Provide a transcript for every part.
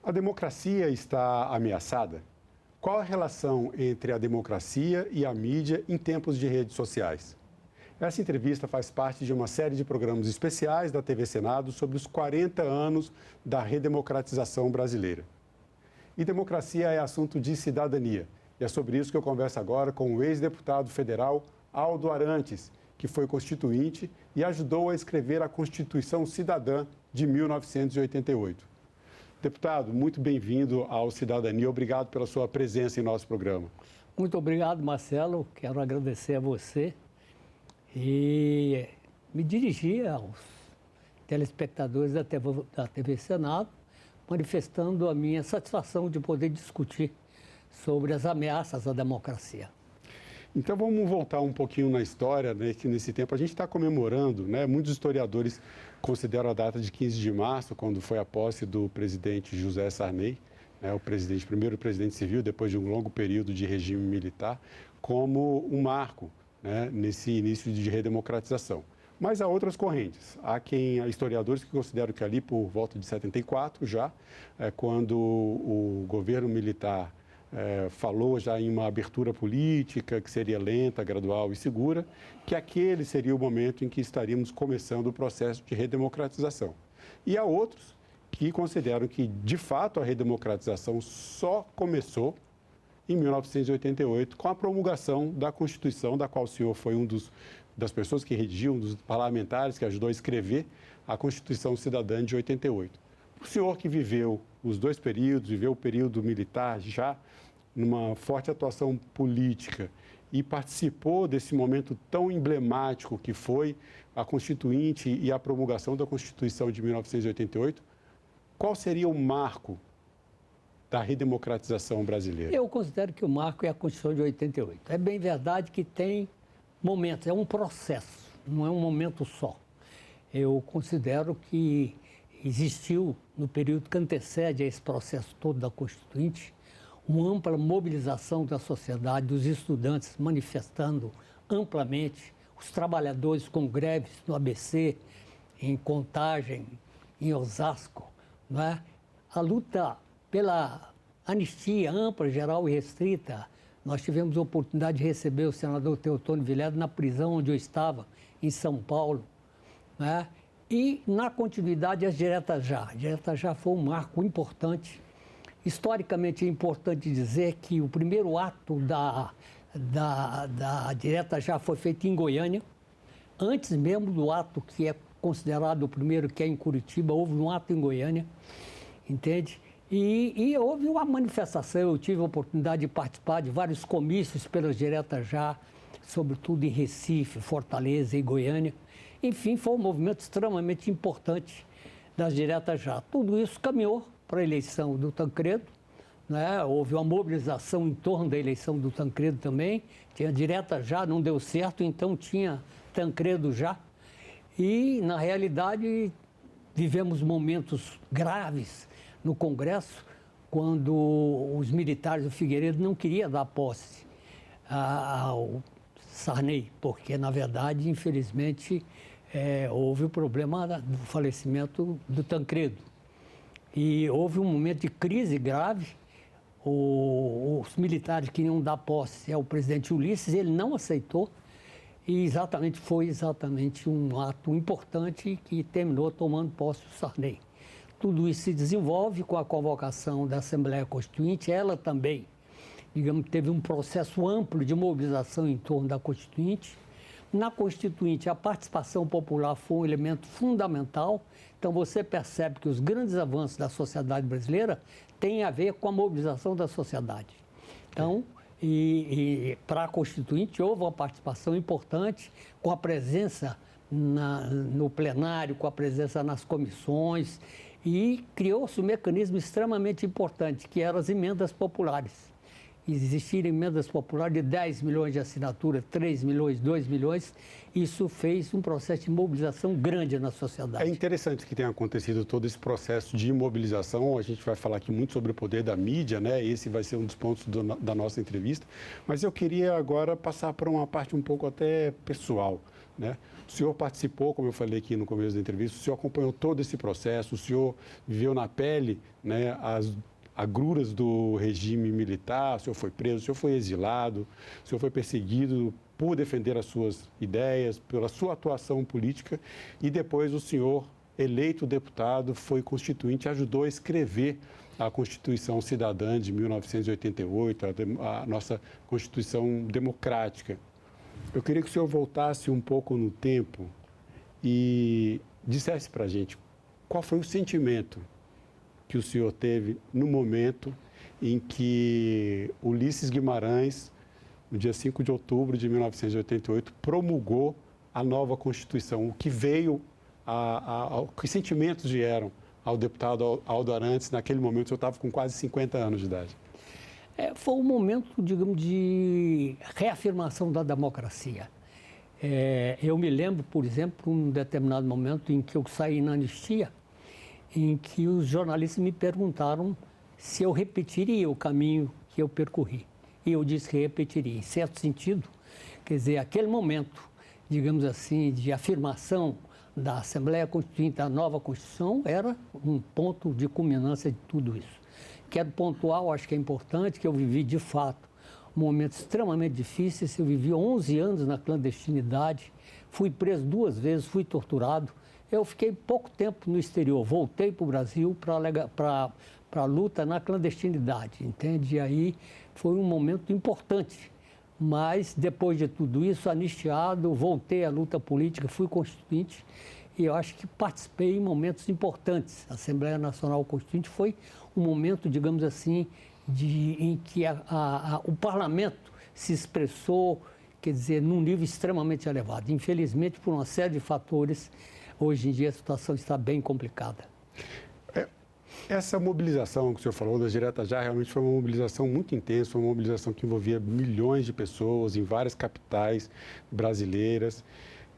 A democracia está ameaçada? Qual a relação entre a democracia e a mídia em tempos de redes sociais? Essa entrevista faz parte de uma série de programas especiais da TV Senado sobre os 40 anos da redemocratização brasileira. E democracia é assunto de cidadania. E é sobre isso que eu converso agora com o ex-deputado federal Aldo Arantes, que foi constituinte e ajudou a escrever a Constituição Cidadã de 1988. Deputado, muito bem-vindo ao Cidadania. Obrigado pela sua presença em nosso programa. Muito obrigado, Marcelo. Quero agradecer a você e me dirigir aos telespectadores da TV Senado, manifestando a minha satisfação de poder discutir sobre as ameaças à democracia. Então vamos voltar um pouquinho na história, né, que nesse tempo a gente está comemorando, né, muitos historiadores consideram a data de 15 de março, quando foi a posse do presidente José Sarney, né, primeiro presidente civil, depois de um longo período de regime militar, como um marco, né, nesse início de redemocratização. Mas há outras correntes. Há historiadores que consideram que ali por volta de 74 já, quando o governo militar falou já em uma abertura política que seria lenta, gradual e segura, que aquele seria o momento em que estaríamos começando o processo de redemocratização. E há outros que consideram que, de fato, a redemocratização só começou em 1988, com a promulgação da Constituição, da qual o senhor foi das pessoas que redigiu, um dos parlamentares que ajudou a escrever a Constituição Cidadã de 88. O senhor que viveu os dois períodos, viveu o período militar já numa forte atuação política e participou desse momento tão emblemático que foi a Constituinte e a promulgação da Constituição de 1988, qual seria o marco da redemocratização brasileira? Eu considero que o marco é a Constituição de 88. É bem verdade que tem momentos, é um processo, não é um momento só. Eu considero que existiu, no período que antecede a esse processo todo da Constituinte, uma ampla mobilização da sociedade, dos estudantes manifestando amplamente, os trabalhadores com greves no ABC, em Contagem, em Osasco, não é? A luta pela anistia ampla, geral e restrita. Nós tivemos a oportunidade de receber o senador Teotônio Vilela na prisão onde eu estava, em São Paulo, não é? E, na continuidade, as diretas já. A direta já foi um marco importante. Historicamente, é importante dizer que o primeiro ato da direta já foi feito em Goiânia. Antes mesmo do ato que é considerado o primeiro, que é em Curitiba, houve um ato em Goiânia, entende? E houve uma manifestação. Eu tive a oportunidade de participar de vários comícios pelas diretas já, sobretudo em Recife, Fortaleza e Goiânia. Enfim, foi um movimento extremamente importante das diretas já. Tudo isso caminhou para a eleição do Tancredo, né? Houve uma mobilização em torno da eleição do Tancredo também. Tinha direta já, não deu certo, então tinha Tancredo já. E, na realidade, vivemos momentos graves no Congresso, quando os militares do Figueiredo não queriam dar posse ao Sarney, porque, na verdade, infelizmente, houve o problema do falecimento do Tancredo. E houve um momento de crise grave. Os militares queriam dar posse ao presidente Ulisses, ele não aceitou. E foi exatamente um ato importante que terminou tomando posse o Sarney. Tudo isso se desenvolve com a convocação da Assembleia Constituinte. Ela também, digamos, teve um processo amplo de mobilização em torno da Constituinte. Na Constituinte, a participação popular foi um elemento fundamental. Então, você percebe que os grandes avanços da sociedade brasileira têm a ver com a mobilização da sociedade. Então, para a Constituinte, houve uma participação importante, com a presença no plenário, com a presença nas comissões, e criou-se um mecanismo extremamente importante, que eram as emendas populares. Existiram emendas populares de 10 milhões de assinaturas, 3 milhões, 2 milhões. Isso fez um processo de mobilização grande na sociedade. É interessante que tenha acontecido todo esse processo de mobilização. A gente vai falar aqui muito sobre o poder da mídia, né? Esse vai ser um dos pontos da nossa entrevista. Mas eu queria agora passar para uma parte um pouco até pessoal, né? O senhor participou, como eu falei aqui no começo da entrevista, o senhor acompanhou todo esse processo, o senhor viveu na pele, né, as agruras do regime militar, o senhor foi preso, o senhor foi exilado, o senhor foi perseguido por defender as suas ideias, pela sua atuação política, e depois o senhor, eleito deputado, foi constituinte, ajudou a escrever a Constituição Cidadã de 1988, a nossa Constituição democrática. Eu queria que o senhor voltasse um pouco no tempo e dissesse para a gente qual foi o sentimento que o senhor teve no momento em que Ulisses Guimarães, no dia 5 de outubro de 1988, promulgou a nova Constituição. O que veio, que sentimentos vieram ao deputado Aldo Arantes naquele momento? O senhor estava com quase 50 anos de idade. Foi um momento, digamos, de reafirmação da democracia. Eu me lembro, por exemplo, um determinado momento em que eu saí na anistia, em que os jornalistas me perguntaram se eu repetiria o caminho que eu percorri. E eu disse que repetiria. Em certo sentido, quer dizer, aquele momento, digamos assim, de afirmação da Assembleia Constituinte, da nova Constituição, era um ponto de culminância de tudo isso. Quero pontuar, acho que é importante, que eu vivi, de fato, momentos extremamente difíceis. Eu vivi 11 anos na clandestinidade, fui preso 2 vezes, fui torturado. Eu fiquei pouco tempo no exterior, voltei para o Brasil para a luta na clandestinidade, entende? E aí foi um momento importante. Mas, depois de tudo isso, anistiado, voltei à luta política, fui constituinte e eu acho que participei em momentos importantes. A Assembleia Nacional Constituinte foi um momento, digamos assim, em que o parlamento se expressou, quer dizer, num nível extremamente elevado. Infelizmente, por uma série de fatores, hoje em dia a situação está bem complicada. Essa mobilização que o senhor falou das diretas já realmente foi uma mobilização muito intensa, foi uma mobilização que envolvia milhões de pessoas em várias capitais brasileiras.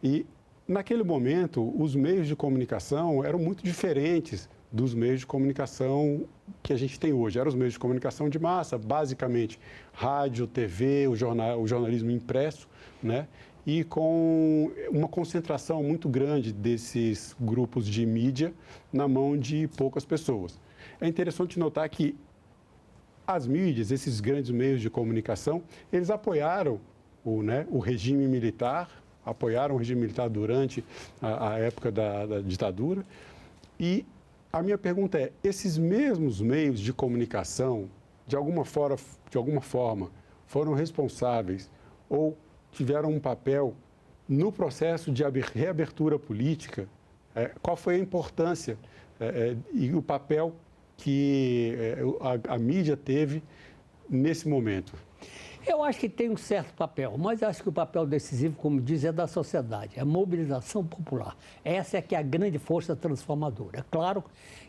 E, naquele momento, os meios de comunicação eram muito diferentes dos meios de comunicação que a gente tem hoje. Eram os meios de comunicação de massa, basicamente rádio, TV, o jornalismo impresso, né? E com uma concentração muito grande desses grupos de mídia na mão de poucas pessoas. É interessante notar que as mídias, esses grandes meios de comunicação, eles apoiaram o regime militar, apoiaram o regime militar durante a época da ditadura. E a minha pergunta é, esses mesmos meios de comunicação, de alguma forma, foram responsáveis ou tiveram um papel no processo de reabertura política? Qual foi a importância e o papel que a mídia teve nesse momento? Eu acho que tem um certo papel, mas acho que o papel decisivo, como diz, é da sociedade, é a mobilização popular. Essa é que é a grande força transformadora. É claro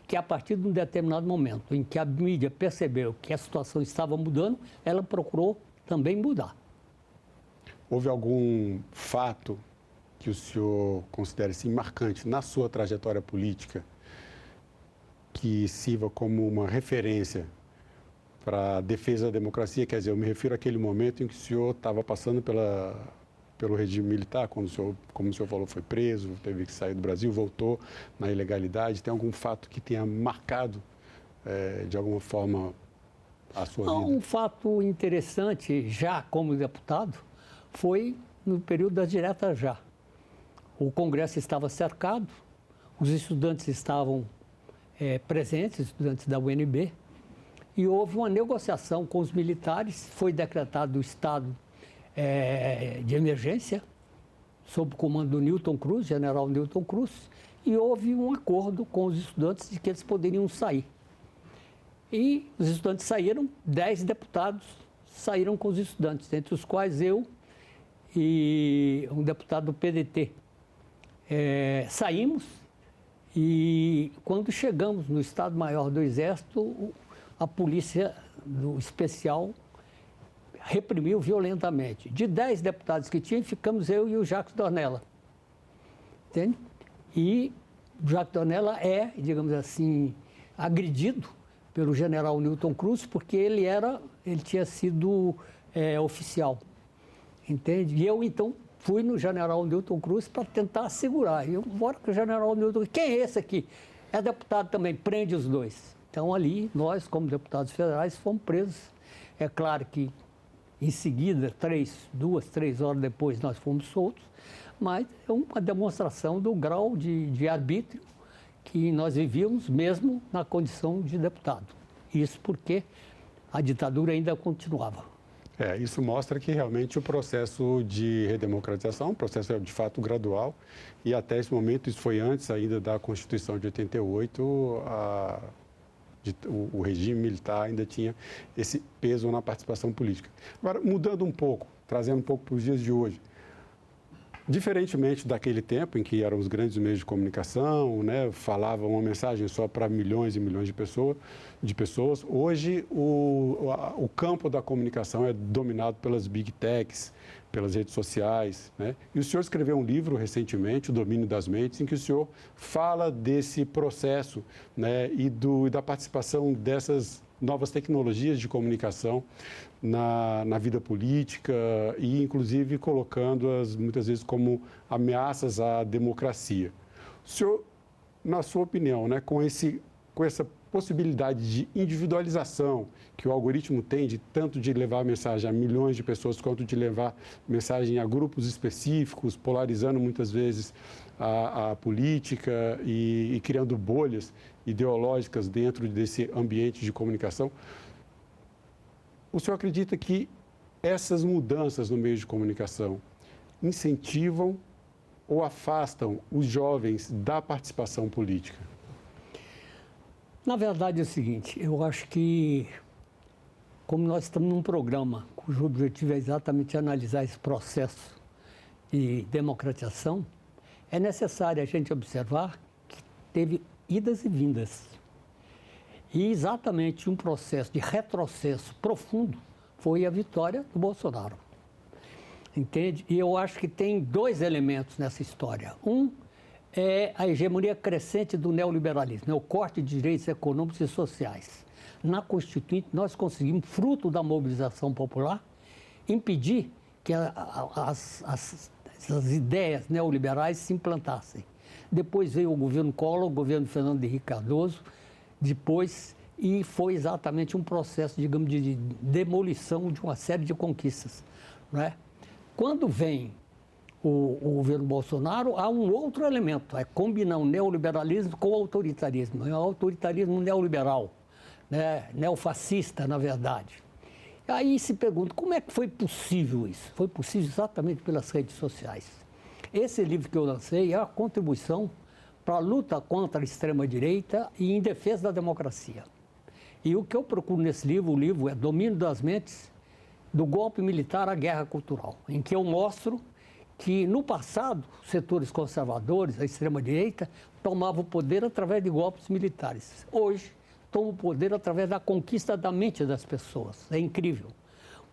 que a partir de um determinado momento em que a mídia percebeu que a situação estava mudando, ela procurou também mudar. Houve algum fato que o senhor considere assim, marcante na sua trajetória política que sirva como uma referência para a defesa da democracia? Quer dizer, eu me refiro àquele momento em que o senhor estava passando pelo regime militar, quando o senhor, como o senhor falou, foi preso, teve que sair do Brasil, voltou na ilegalidade. Tem algum fato que tenha marcado, de alguma forma, a sua vida? Um fato interessante, já como deputado, foi no período das diretas já. O Congresso estava cercado, os estudantes estavam presentes, estudantes da UNB, e houve uma negociação com os militares, foi decretado o estado de emergência, sob o comando do Newton Cruz, general Newton Cruz, e houve um acordo com os estudantes de que eles poderiam sair. E os estudantes saíram, 10 deputados saíram com os estudantes, entre os quais eu e um deputado do PDT. Saímos e, quando chegamos no Estado-Maior do Exército, a polícia especial reprimiu violentamente. De 10 deputados que tinha, ficamos eu e o Jacques Dornella. Entende? E o Jacques Dornella digamos assim, agredido pelo general Newton Cruz, porque ele tinha sido oficial. Entende? E eu, então, fui no general Newton Cruz para tentar assegurar. E eu, bora que o general Newton Cruz, quem é esse aqui? É deputado também, prende os dois. Então, ali, nós, como deputados federais, fomos presos. É claro que, em seguida, 2, 3 horas depois, nós fomos soltos, mas é uma demonstração do grau de arbítrio que nós vivíamos, mesmo na condição de deputado. Isso porque a ditadura ainda continuava. Isso mostra que realmente o processo de redemocratização, um processo de fato gradual, e até esse momento, isso foi antes ainda da Constituição de 88, o regime militar ainda tinha esse peso na participação política. Agora, mudando um pouco, trazendo um pouco para os dias de hoje, diferentemente daquele tempo em que eram os grandes meios de comunicação, né, falavam uma mensagem só para milhões e milhões de pessoas, hoje o campo da comunicação é dominado pelas big techs, pelas redes sociais, né? E o senhor escreveu um livro recentemente, O Domínio das Mentes, em que o senhor fala desse processo, né, e da participação dessas novas tecnologias de comunicação na vida política e, inclusive, colocando-as, muitas vezes, como ameaças à democracia. O senhor, na sua opinião, né, com essa possibilidade de individualização que o algoritmo tem, tanto de levar a mensagem a milhões de pessoas, quanto de levar mensagem a grupos específicos, polarizando muitas vezes a política e criando bolhas ideológicas dentro desse ambiente de comunicação, o senhor acredita que essas mudanças no meio de comunicação incentivam ou afastam os jovens da participação política? Na verdade é o seguinte, eu acho que, como nós estamos num programa cujo objetivo é exatamente analisar esse processo de democratização, é necessário a gente observar que teve idas e vindas. E exatamente um processo de retrocesso profundo foi a vitória do Bolsonaro. Entende? E eu acho que tem 2 elementos nessa história. Um é a hegemonia crescente do neoliberalismo, né? O corte de direitos econômicos e sociais. Na Constituinte, nós conseguimos, fruto da mobilização popular, impedir que as ideias neoliberais se implantassem. Depois veio o governo Collor, o governo Fernando Henrique Cardoso, depois, e foi exatamente um processo, digamos, de demolição de uma série de conquistas, não é? Quando vem o governo Bolsonaro, há um outro elemento, é combinar o neoliberalismo com o autoritarismo, é o autoritarismo neoliberal, né? Neofascista, na verdade. Aí se pergunta, como é que foi possível isso? Foi possível exatamente pelas redes sociais. Esse livro que eu lancei é a contribuição para a luta contra a extrema-direita e em defesa da democracia. E o que eu procuro nesse livro, o livro é Domínio das Mentes, do golpe militar à guerra cultural, em que eu mostro que, no passado, setores conservadores, a extrema-direita, tomavam o poder através de golpes militares. Hoje, tomam o poder através da conquista da mente das pessoas. É incrível,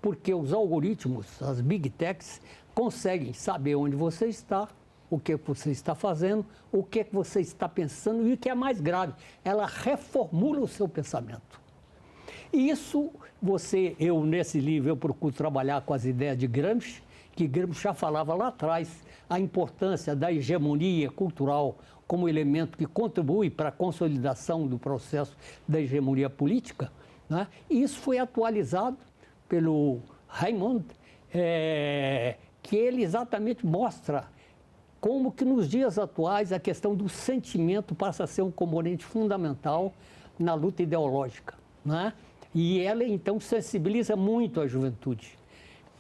porque os algoritmos, as big techs, conseguem saber onde você está, o que você está fazendo, o que você está pensando e o que é mais grave, ela reformula o seu pensamento. E isso, eu nesse livro, eu procuro trabalhar com as ideias de Gramsci, que Gramsci já falava lá atrás, a importância da hegemonia cultural como elemento que contribui para a consolidação do processo da hegemonia política, né? E isso foi atualizado pelo Raymond, que ele exatamente mostra como que nos dias atuais a questão do sentimento passa a ser um componente fundamental na luta ideológica, né? E ela, então, sensibiliza muito a juventude.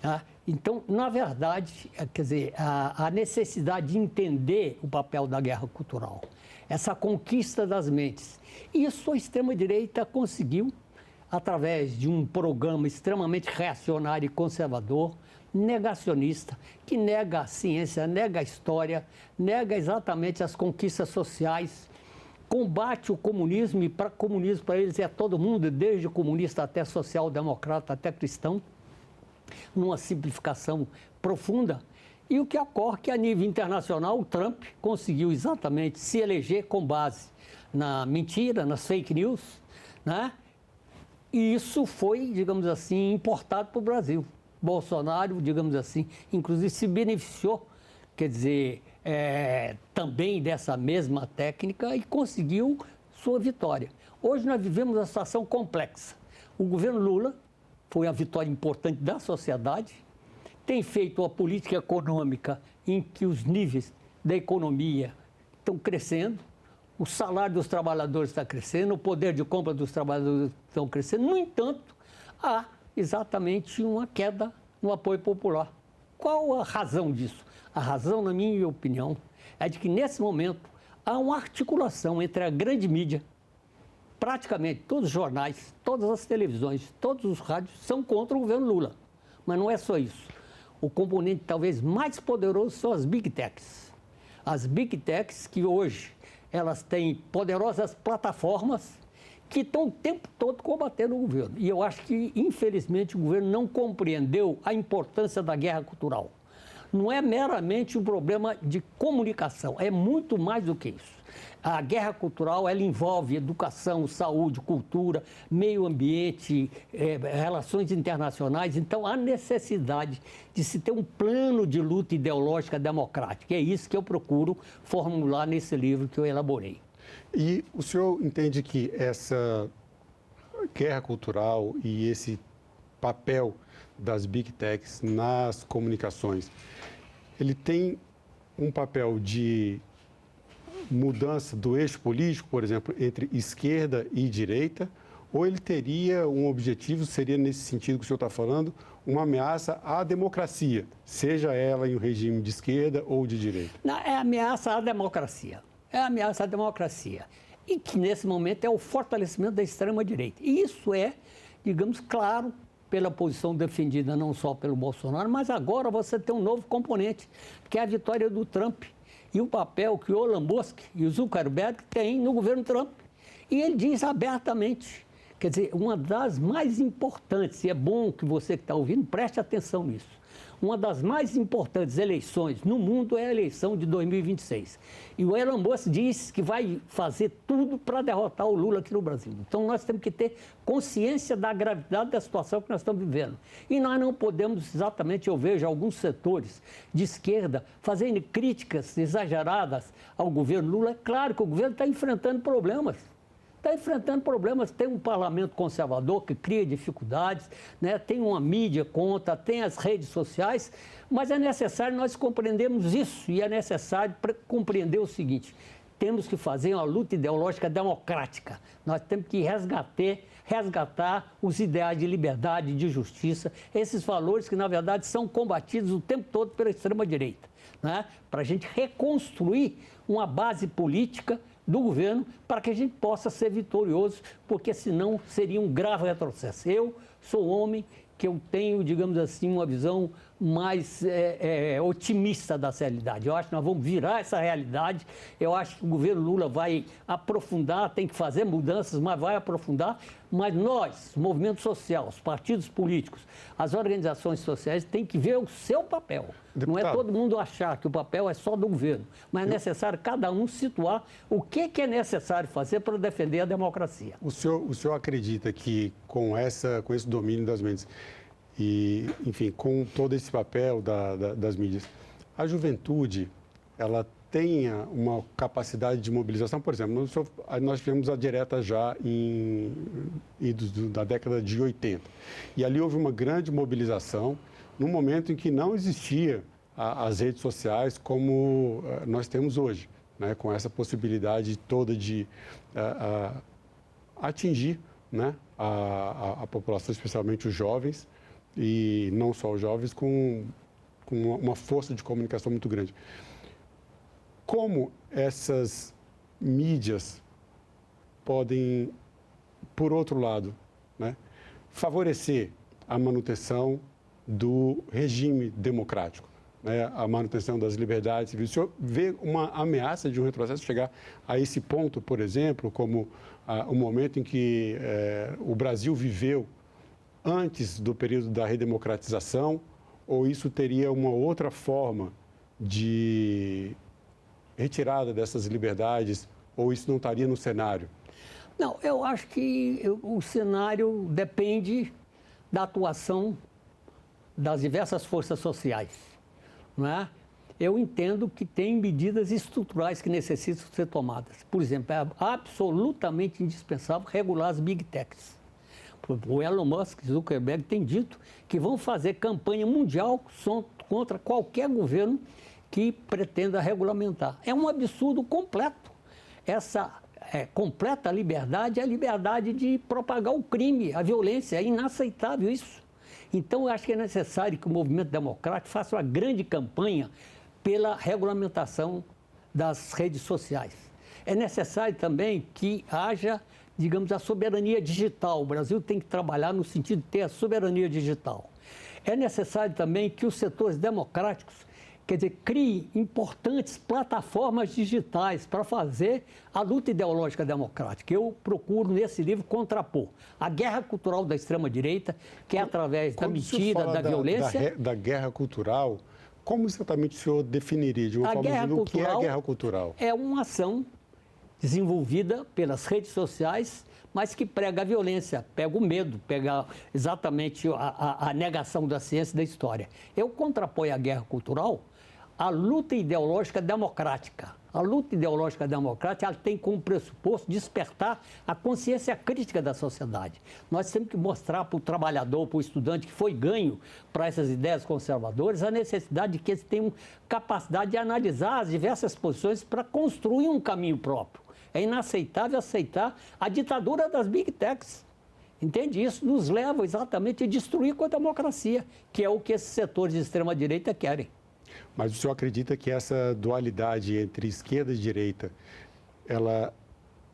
Tá? Então, na verdade, quer dizer, a necessidade de entender o papel da guerra cultural, essa conquista das mentes, isso a extrema-direita conseguiu através de um programa extremamente reacionário e conservador, negacionista, que nega a ciência, nega a história, nega exatamente as conquistas sociais, combate o comunismo, e comunismo para eles é todo mundo, desde comunista até social-democrata, até cristão, numa simplificação profunda. E o que ocorre é que, a nível internacional, o Trump conseguiu exatamente se eleger com base na mentira, nas fake news, né? E isso foi, digamos assim, importado para o Brasil. Bolsonaro, digamos assim, inclusive se beneficiou, quer dizer, também dessa mesma técnica e conseguiu sua vitória. Hoje nós vivemos uma situação complexa. O governo Lula foi uma vitória importante da sociedade, tem feito uma política econômica em que os níveis da economia estão crescendo, o salário dos trabalhadores está crescendo, o poder de compra dos trabalhadores estão crescendo. No entanto, há exatamente uma queda no apoio popular. Qual a razão disso? A razão, na minha opinião, é de que, nesse momento, há uma articulação entre a grande mídia, praticamente todos os jornais, todas as televisões, todos os rádios são contra o governo Lula. Mas não é só isso. O componente talvez mais poderoso são as Big Techs. As Big Techs que hoje elas têm poderosas plataformas que estão o tempo todo combatendo o governo. E eu acho que, infelizmente, o governo não compreendeu a importância da guerra cultural. Não é meramente um problema de comunicação, é muito mais do que isso. A guerra cultural, ela envolve educação, saúde, cultura, meio ambiente, relações internacionais. Então, há necessidade de se ter um plano de luta ideológica democrática. É isso que eu procuro formular nesse livro que eu elaborei. E o senhor entende que essa guerra cultural e esse papel das Big Techs nas comunicações, ele tem um papel de mudança do eixo político, por exemplo, entre esquerda e direita, ou ele teria um objetivo, seria nesse sentido que o senhor está falando, uma ameaça à democracia, seja ela em um regime de esquerda ou de direita? Não, é ameaça à democracia. É ameaça à democracia. E que, nesse momento, é o fortalecimento da extrema-direita. E isso é, digamos, claro, pela posição defendida não só pelo Bolsonaro, mas agora você tem um novo componente, que é a vitória do Trump e o papel que o Elon Musk e o Zuckerberg têm no governo Trump. E ele diz abertamente, quer dizer, uma das mais importantes, e é bom que você que está ouvindo preste atenção nisso, uma das mais importantes eleições no mundo é a eleição de 2026. E o Elon Musk diz que vai fazer tudo para derrotar o Lula aqui no Brasil. Então, nós temos que ter consciência da gravidade da situação que nós estamos vivendo. E nós não podemos exatamente, eu vejo alguns setores de esquerda fazendo críticas exageradas ao governo Lula. É claro que o governo está enfrentando problemas. Tem um parlamento conservador que cria dificuldades, né? Tem uma mídia contra, tem as redes sociais, mas é necessário nós compreendermos isso e é necessário compreender o seguinte: temos que fazer uma luta ideológica democrática, nós temos que resgatar os ideais de liberdade, de justiça, esses valores que, na verdade, são combatidos o tempo todo pela extrema-direita, né? Para a gente reconstruir uma base política do governo para que a gente possa ser vitorioso, porque senão seria um grave retrocesso. Eu sou homem que eu tenho, digamos assim, uma visão mais otimista da realidade. Eu acho que nós vamos virar essa realidade. Eu acho que o governo Lula vai aprofundar, tem que fazer mudanças, mas vai aprofundar. Mas nós, o movimento social, os partidos políticos, as organizações sociais, têm que ver o seu papel. Deputado, não é todo mundo achar que o papel é só do governo, mas é necessário cada um situar o que é necessário fazer para defender a democracia. O senhor acredita que com esse domínio das mentes e, enfim, com todo esse papel das mídias, a juventude, ela tenha uma capacidade de mobilização? Por exemplo, nós tivemos a direta já da década de 80. E ali houve uma grande mobilização num momento em que não existia as redes sociais como nós temos hoje, né? Com essa possibilidade toda de atingir, né? a população, especialmente os jovens, e não só os jovens, com uma força de comunicação muito grande. Como essas mídias podem, por outro lado, né, favorecer a manutenção do regime democrático, né, a manutenção das liberdades civis? O senhor vê uma ameaça de um retrocesso chegar a esse ponto, por exemplo, como o momento em que o Brasil viveu antes do período da redemocratização, ou isso teria uma outra forma de retirada dessas liberdades, ou isso não estaria no cenário? Não, eu acho que o cenário depende da atuação das diversas forças sociais, não é? Eu entendo que tem medidas estruturais que necessitam ser tomadas. Por exemplo, é absolutamente indispensável regular as Big Techs. O Elon Musk e Zuckerberg têm dito que vão fazer campanha mundial contra qualquer governo que pretenda regulamentar. É um absurdo completo. Essa completa liberdade é a liberdade de propagar o crime, a violência. É inaceitável isso. Então, eu acho que é necessário que o movimento democrático faça uma grande campanha pela regulamentação das redes sociais. É necessário também que haja, digamos, a soberania digital. O Brasil tem que trabalhar no sentido de ter a soberania digital. É necessário também que os setores democráticos, quer dizer, criem importantes plataformas digitais para fazer a luta ideológica democrática. Eu procuro, nesse livro, contrapor a guerra cultural da extrema-direita, que é através da mentira, da violência. Da guerra cultural, como exatamente o senhor definiria de uma forma o que é a guerra cultural? É uma ação desenvolvida pelas redes sociais, mas que prega a violência, pega o medo, pega exatamente a negação da ciência e da história. Eu contraponho a guerra cultural à luta ideológica democrática. A luta ideológica democrática ela tem como pressuposto despertar a consciência crítica da sociedade. Nós temos que mostrar para o trabalhador, para o estudante que foi ganho para essas ideias conservadoras, a necessidade de que eles tenham capacidade de analisar as diversas posições para construir um caminho próprio. É inaceitável aceitar a ditadura das Big Techs. Entende? Isso nos leva exatamente a destruir com a democracia, que é o que esses setores de extrema-direita querem. Mas o senhor acredita que essa dualidade entre esquerda e direita, ela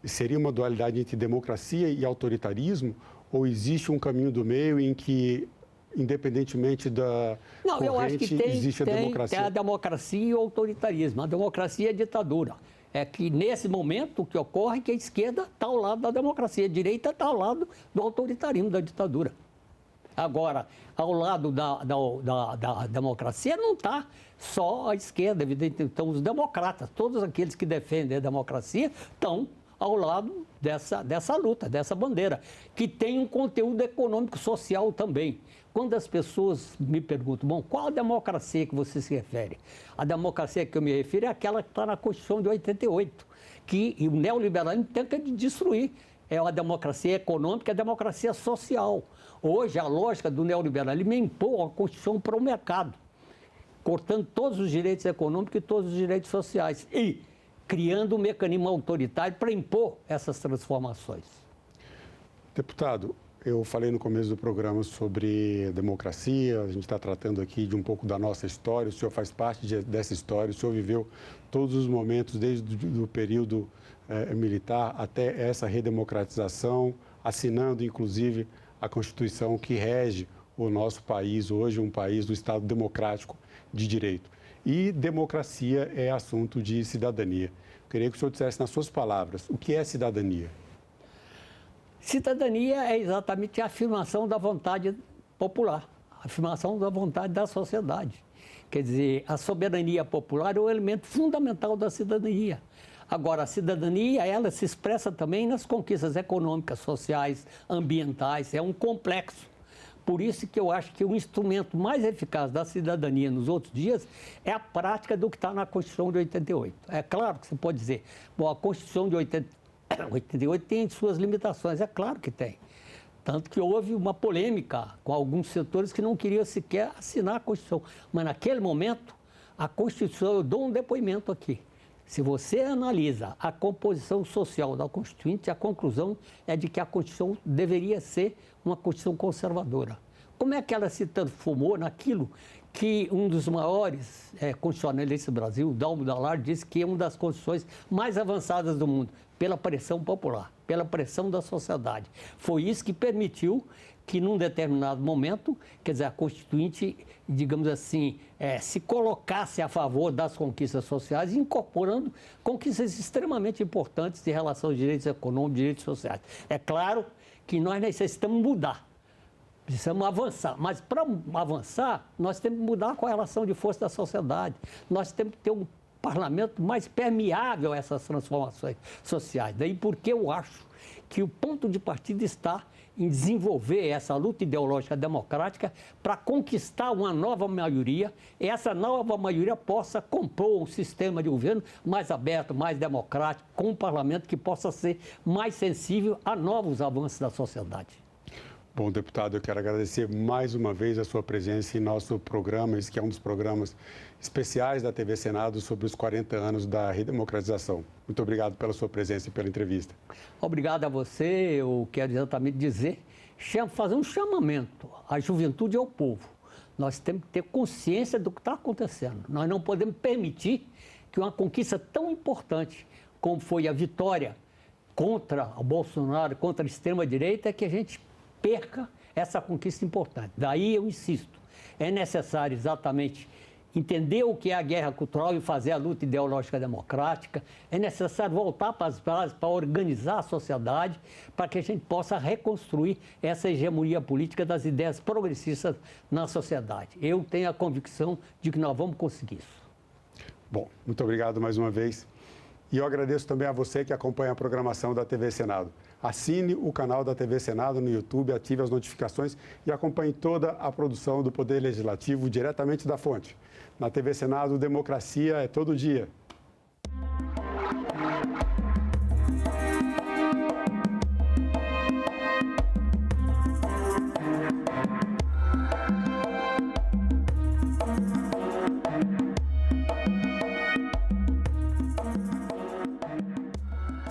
seria uma dualidade entre democracia e autoritarismo? Ou existe um caminho do meio em que, independentemente da corrente, eu acho que existe a democracia? Tem a democracia e o autoritarismo. A democracia é ditadura. É que, nesse momento, o que ocorre é que a esquerda está ao lado da democracia, a direita está ao lado do autoritarismo, da ditadura. Agora, ao lado da democracia não está só a esquerda, evidentemente, estão os democratas, todos aqueles que defendem a democracia estão ao lado dessa luta, dessa bandeira, que tem um conteúdo econômico social também. Quando as pessoas me perguntam, bom, qual a democracia que você se refere? A democracia que eu me refiro é aquela que está na Constituição de 88, que o neoliberalismo tenta destruir. É a democracia econômica, a democracia social. Hoje, a lógica do neoliberalismo é impor a Constituição para o mercado, cortando todos os direitos econômicos e todos os direitos sociais e criando um mecanismo autoritário para impor essas transformações. Deputado, eu falei no começo do programa sobre democracia, a gente está tratando aqui de um pouco da nossa história, o senhor faz parte dessa história, o senhor viveu todos os momentos, desde o período militar até essa redemocratização, assinando, inclusive, a Constituição que rege o nosso país, hoje um país do Estado democrático de direito. E democracia é assunto de cidadania. Eu queria que o senhor dissesse nas suas palavras, o que é cidadania? Cidadania é exatamente a afirmação da vontade popular, a afirmação da vontade da sociedade. Quer dizer, a soberania popular é o elemento fundamental da cidadania. Agora, a cidadania, ela se expressa também nas conquistas econômicas, sociais, ambientais, é um complexo. Por isso que eu acho que o instrumento mais eficaz da cidadania nos outros dias é a prática do que está na Constituição de 88. É claro que você pode dizer, bom, a Constituição de 88 tem suas limitações, é claro que tem. Tanto que houve uma polêmica com alguns setores que não queriam sequer assinar a Constituição. Mas naquele momento, a Constituição, eu dou um depoimento aqui. Se você analisa a composição social da Constituinte, a conclusão é de que a Constituição deveria ser uma Constituição conservadora. Como é que ela se transformou naquilo que um dos maiores constitucionalistas do Brasil, Dalmo Dallard, disse que é uma das constituições mais avançadas do mundo, pela pressão popular, pela pressão da sociedade. Foi isso que permitiu que, num determinado momento, quer dizer, a Constituinte, digamos assim, se colocasse a favor das conquistas sociais, incorporando conquistas extremamente importantes em relação aos direitos econômicos, direitos sociais. É claro que nós necessitamos mudar, precisamos avançar, mas para avançar, nós temos que mudar com a relação de força da sociedade, nós temos que ter um parlamento mais permeável a essas transformações sociais. Daí porque eu acho que o ponto de partida está em desenvolver essa luta ideológica democrática para conquistar uma nova maioria, e essa nova maioria possa compor um sistema de governo mais aberto, mais democrático, com um parlamento que possa ser mais sensível a novos avanços da sociedade. Bom, deputado, eu quero agradecer mais uma vez a sua presença em nosso programa, esse que é um dos programas especiais da TV Senado sobre os 40 anos da redemocratização. Muito obrigado pela sua presença e pela entrevista. Obrigado a você. Eu quero exatamente dizer, fazer um chamamento à juventude e ao povo. Nós temos que ter consciência do que está acontecendo. Nós não podemos permitir que uma conquista tão importante como foi a vitória contra o Bolsonaro, contra a extrema-direita, que a gente perca essa conquista importante. Daí eu insisto, é necessário exatamente entender o que é a guerra cultural e fazer a luta ideológica democrática, é necessário voltar para as bases, para organizar a sociedade, para que a gente possa reconstruir essa hegemonia política das ideias progressistas na sociedade. Eu tenho a convicção de que nós vamos conseguir isso. Bom, muito obrigado mais uma vez. E eu agradeço também a você que acompanha a programação da TV Senado. Assine o canal da TV Senado no YouTube, ative as notificações e acompanhe toda a produção do Poder Legislativo diretamente da fonte. Na TV Senado, democracia é todo dia.